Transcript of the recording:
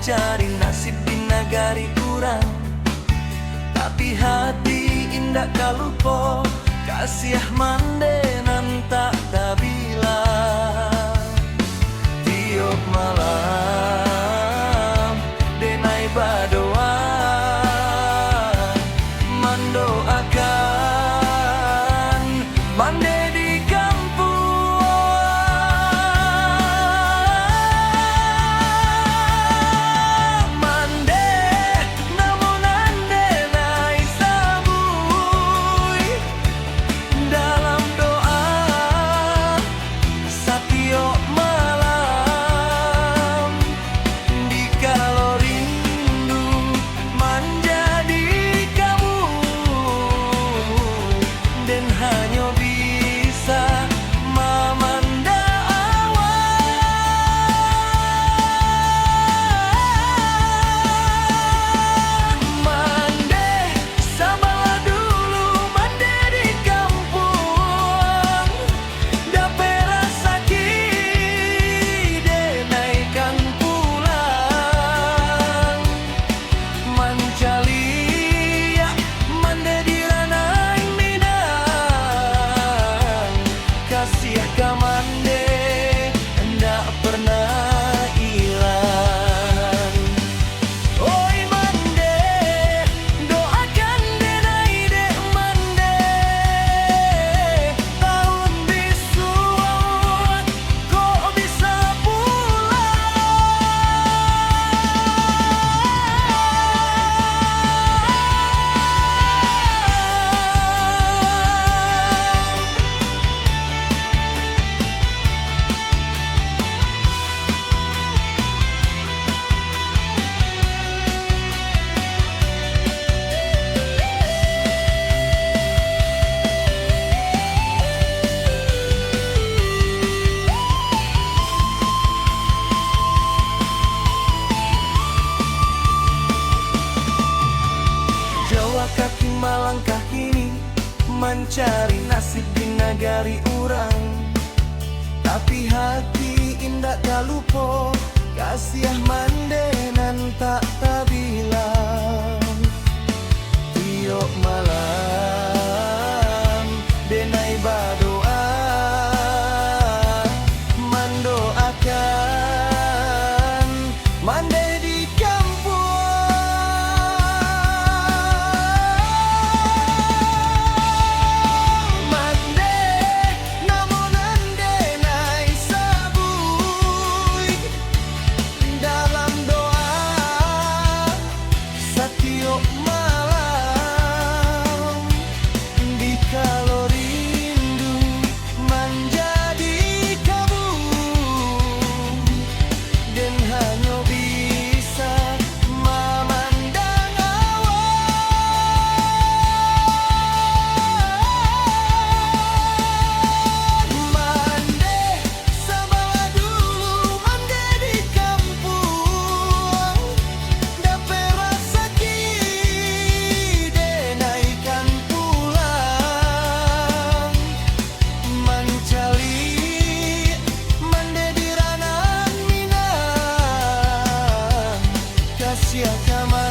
mencari nasib di negari kurang, tapi hati indak kalupo kasih mande nan tak tabila. Tiap malam denai badoa mendoakan mande di kampung. Mande namun ande nai sabui dalam doa setiap malam, di kalau rindu menjadi kamu dan hanya bisa memanda awan. Mande sabar dulu mande di kampung, dapat sakit denaikan pulang. Mencali ya mande di ranai minang, kasih ka mande ndak pernah hilang. Oi mande doakan denai dek mande, tahun bisu kok bisa Jawa kaki melangkah kini mencari nasib di negari urang, tapi hati indak kalupo kasih mande nan tak tabilang. Tiap malam denai badoa mendoakan mande di kampung. Mande namun ande nai sabui dalam doa setiap malam, di kalau rindu menjadi kamu dan hanya bisa memandang awan. Mande sabar dulu mande di kampung, dapat sakit denaikan pulang. Mencali mande di ranah minang, kasih kamar